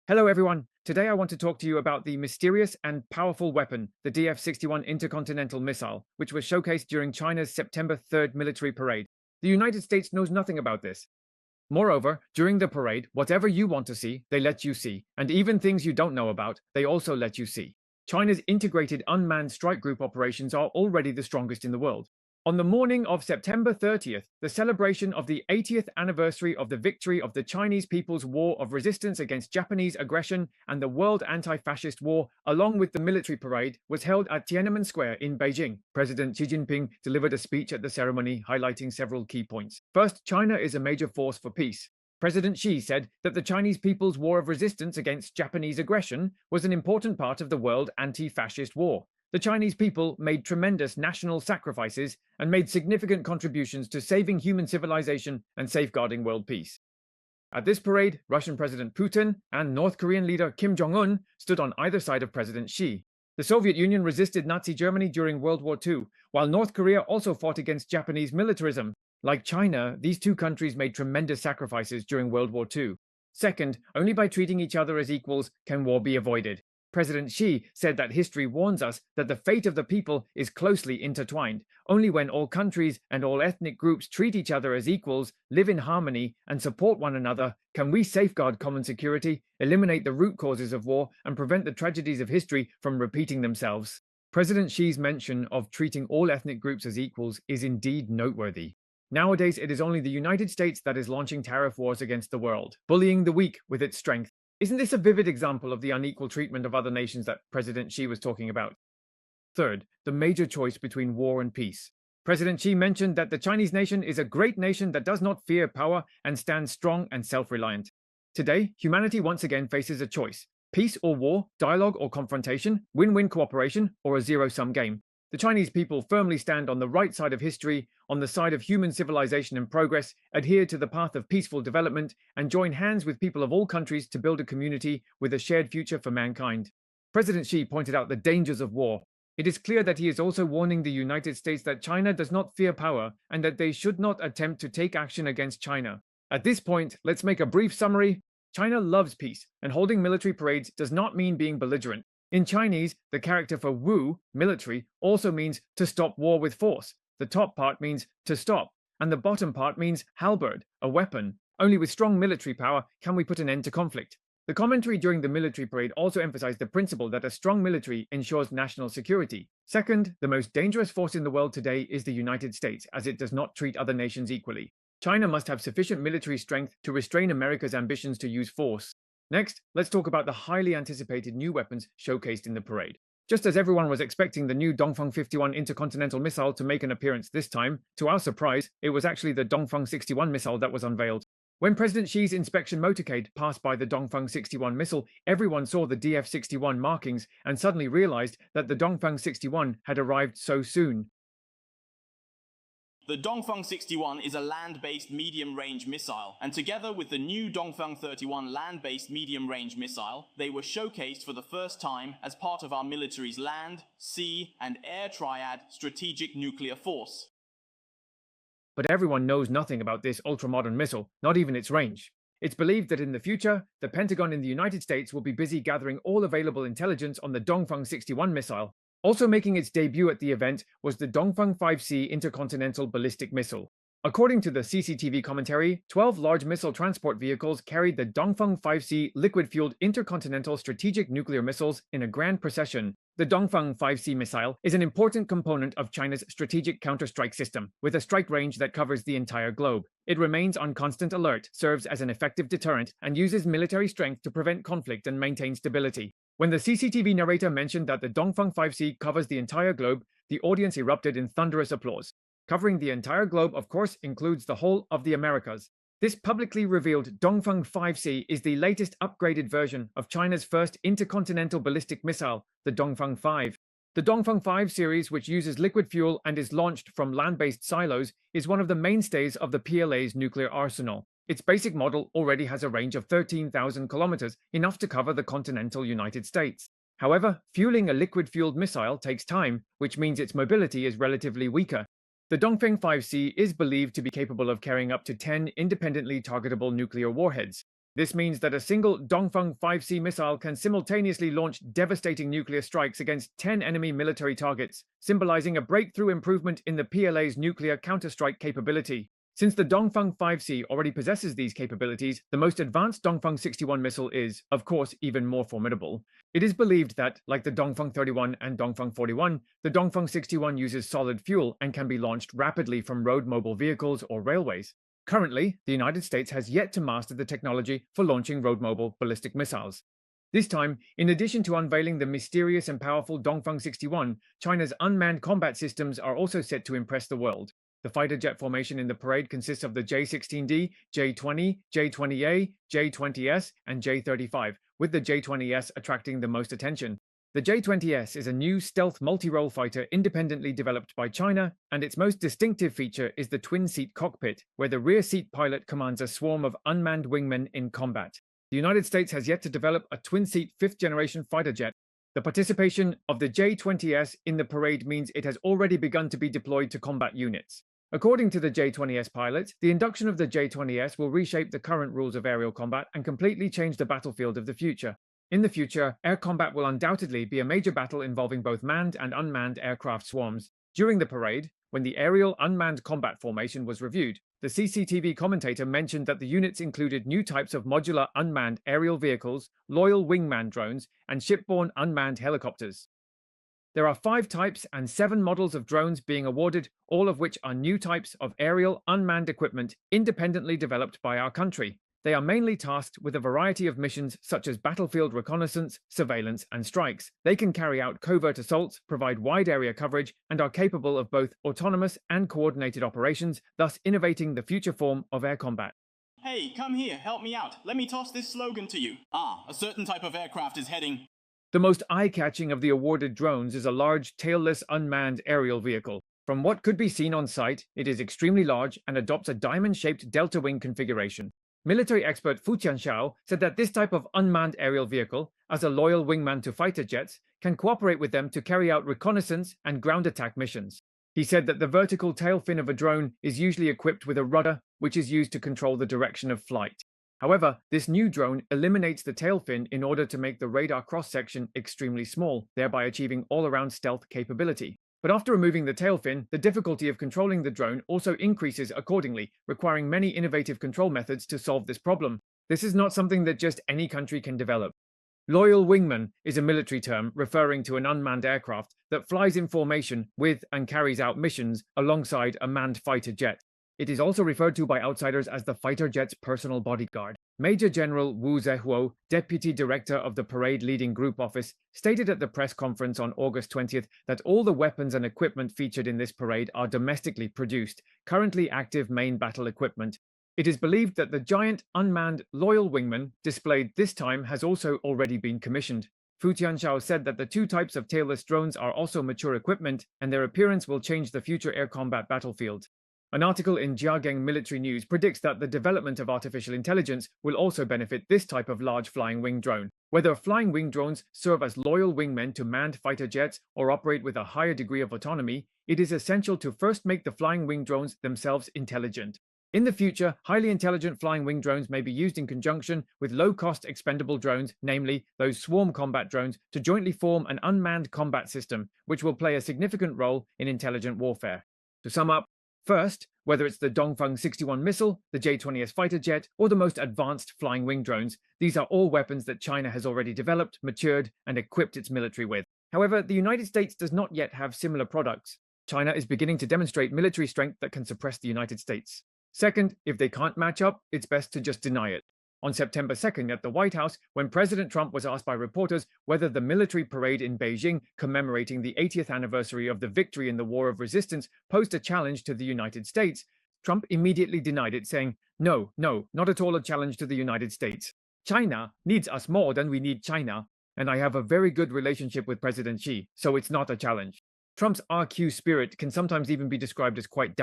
Hello everyone, today I want to talk to you about the mysterious and powerful weapon, the DF-61 intercontinental missile, which was showcased during China's September 3rd military parade. The United States knows nothing about this. Moreover, during the parade, whatever you want to see, they let you see, and even things you don't know about, they also let you see. China's integrated unmanned strike group operations are already the strongest in the world. On the morning of September 30th, the celebration of the 80th anniversary of the victory of the Chinese People's War of Resistance against Japanese aggression and the World Anti-Fascist War, along with the military parade, was held at Tiananmen Square in Beijing. President Xi Jinping delivered a speech at the ceremony highlighting several key points. First, China is a major force for peace. President Xi said that the Chinese People's War of Resistance against Japanese aggression was an important part of the World Anti-Fascist War. The Chinese people made tremendous national sacrifices and made significant contributions to saving human civilization and safeguarding world peace. At this parade, Russian President Putin and North Korean leader Kim Jong-un stood on either side of President Xi. The Soviet Union resisted Nazi Germany during World War II, while North Korea also fought against Japanese militarism. Like China, these two countries made tremendous sacrifices during World War II. Second, only by treating each other as equals can war be avoided. President Xi said that history warns us that the fate of the people is closely intertwined. Only when all countries and all ethnic groups treat each other as equals, live in harmony, and support one another, can we safeguard common security, eliminate the root causes of war, and prevent the tragedies of history from repeating themselves. President Xi's mention of treating all ethnic groups as equals is indeed noteworthy. Nowadays, it is only the United States that is launching tariff wars against the world, bullying the weak with its strength. Isn't this a vivid example of the unequal treatment of other nations that President Xi was talking about? Third, the major choice between war and peace. President Xi mentioned that the Chinese nation is a great nation that does not fear power and stands strong and self-reliant. Today, humanity once again faces a choice: peace or war, dialogue or confrontation, win-win cooperation, or a zero-sum game. The Chinese people firmly stand on the right side of history, on the side of human civilization and progress, adhere to the path of peaceful development, and join hands with people of all countries to build a community with a shared future for mankind. President Xi pointed out the dangers of war. It is clear that he is also warning the United States that China does not fear power and that they should not attempt to take action against China. At this point, let's make a brief summary. China loves peace, and holding military parades does not mean being belligerent. In Chinese, the character for wu, military, also means to stop war with force. The top part means to stop, and the bottom part means halberd, a weapon. Only with strong military power can we put an end to conflict. The commentary during the military parade also emphasized the principle that a strong military ensures national security. Second, the most dangerous force in the world today is the United States, as it does not treat other nations equally. China must have sufficient military strength to restrain America's ambitions to use force. Next, let's talk about the highly anticipated new weapons showcased in the parade. Just as everyone was expecting the new Dongfeng 51 intercontinental missile to make an appearance this time, to our surprise, it was actually the Dongfeng 61 missile that was unveiled. When President Xi's inspection motorcade passed by the Dongfeng 61 missile, everyone saw the DF-61 markings and suddenly realized that the Dongfeng 61 had arrived so soon. The Dongfeng 61 is a land-based medium-range missile, and together with the new Dongfeng 31 land-based medium-range missile, they were showcased for the first time as part of our military's land, sea, and air triad strategic nuclear force. But everyone knows nothing about this ultra-modern missile, not even its range. It's believed that in the future, the Pentagon in the United States will be busy gathering all available intelligence on the Dongfeng 61 missile. Also making its debut at the event was the Dongfeng 5C intercontinental ballistic missile. According to the CCTV commentary, 12 large missile transport vehicles carried the Dongfeng 5C liquid-fueled intercontinental strategic nuclear missiles in a grand procession. The Dongfeng 5C missile is an important component of China's strategic counter-strike system, with a strike range that covers the entire globe. It remains on constant alert, serves as an effective deterrent, and uses military strength to prevent conflict and maintain stability. When the CCTV narrator mentioned that the Dongfeng 5C covers the entire globe, the audience erupted in thunderous applause. Covering the entire globe, of course, includes the whole of the Americas. This publicly revealed Dongfeng 5C is the latest upgraded version of China's first intercontinental ballistic missile, the Dongfeng 5. The Dongfeng 5 series, which uses liquid fuel and is launched from land-based silos, is one of the mainstays of the PLA's nuclear arsenal. Its basic model already has a range of 13,000 kilometers, enough to cover the continental United States. However, fueling a liquid-fueled missile takes time, which means its mobility is relatively weaker. The Dongfeng 5C is believed to be capable of carrying up to 10 independently targetable nuclear warheads. This means that a single Dongfeng 5C missile can simultaneously launch devastating nuclear strikes against 10 enemy military targets, symbolizing a breakthrough improvement in the PLA's nuclear counterstrike capability. Since the Dongfeng 5C already possesses these capabilities, the most advanced Dongfeng 61 missile is, of course, even more formidable. It is believed that, like the Dongfeng 31 and Dongfeng 41, the Dongfeng 61 uses solid fuel and can be launched rapidly from road mobile vehicles or railways. Currently, the United States has yet to master the technology for launching road mobile ballistic missiles. This time, in addition to unveiling the mysterious and powerful Dongfeng 61, China's unmanned combat systems are also set to impress the world. The fighter jet formation in the parade consists of the J-16D, J-20, J-20A, J-20S, and J-35, with the J-20S attracting the most attention. The J-20S is a new stealth multi-role fighter independently developed by China, and its most distinctive feature is the twin-seat cockpit, where the rear seat pilot commands a swarm of unmanned wingmen in combat. The United States has yet to develop a twin-seat fifth-generation fighter jet. The participation of the J-20S in the parade means it has already begun to be deployed to combat units. According to the J-20S pilot, the induction of the J-20S will reshape the current rules of aerial combat and completely change the battlefield of the future. In the future, air combat will undoubtedly be a major battle involving both manned and unmanned aircraft swarms. During the parade, when the aerial unmanned combat formation was reviewed, the CCTV commentator mentioned that the units included new types of modular unmanned aerial vehicles, loyal wingman drones, and shipborne unmanned helicopters. There are 5 types and 7 models of drones being awarded, all of which are new types of aerial unmanned equipment independently developed by our country. They are mainly tasked with a variety of missions such as battlefield reconnaissance, surveillance, and strikes. They can carry out covert assaults, provide wide area coverage, and are capable of both autonomous and coordinated operations, thus innovating the future form of air combat. Hey, come here, help me out. Let me toss this slogan to you. A certain type of aircraft is heading... The most eye-catching of the awarded drones is a large, tailless, unmanned aerial vehicle. From what could be seen on site, it is extremely large and adopts a diamond-shaped delta wing configuration. Military expert Fu Tianxiao said that this type of unmanned aerial vehicle, as a loyal wingman to fighter jets, can cooperate with them to carry out reconnaissance and ground attack missions. He said that the vertical tail fin of a drone is usually equipped with a rudder, which is used to control the direction of flight. However, this new drone eliminates the tail fin in order to make the radar cross-section extremely small, thereby achieving all-around stealth capability. But after removing the tail fin, the difficulty of controlling the drone also increases accordingly, requiring many innovative control methods to solve this problem. This is not something that just any country can develop. Loyal wingman is a military term referring to an unmanned aircraft that flies in formation with and carries out missions alongside a manned fighter jet. It is also referred to by outsiders as the fighter jet's personal bodyguard. Major General Wu Zehuo, Deputy Director of the Parade Leading Group Office, stated at the press conference on August 20th that all the weapons and equipment featured in this parade are domestically produced, currently active main battle equipment. It is believed that the giant, unmanned, loyal wingman displayed this time has also already been commissioned. Fu Tianxiao said that the 2 types of tailless drones are also mature equipment, and their appearance will change the future air combat battlefield. An article in Jiageng Military News predicts that the development of artificial intelligence will also benefit this type of large flying wing drone. Whether flying wing drones serve as loyal wingmen to manned fighter jets or operate with a higher degree of autonomy, it is essential to first make the flying wing drones themselves intelligent. In the future, highly intelligent flying wing drones may be used in conjunction with low-cost expendable drones, namely those swarm combat drones, to jointly form an unmanned combat system, which will play a significant role in intelligent warfare. To sum up, first, whether it's the Dongfeng 61 missile, the J-20S fighter jet, or the most advanced flying wing drones, these are all weapons that China has already developed, matured, and equipped its military with. However, the United States does not yet have similar products. China is beginning to demonstrate military strength that can suppress the United States. Second, if they can't match up, it's best to just deny it. On September 2nd at the White House, when President Trump was asked by reporters whether the military parade in Beijing commemorating the 80th anniversary of the victory in the War of Resistance posed a challenge to the United States, Trump immediately denied it, saying, "No, not at all a challenge to the United States. China needs us more than we need China, and I have a very good relationship with President Xi, so it's not a challenge." Trump's RQ spirit can sometimes even be described as quite dour.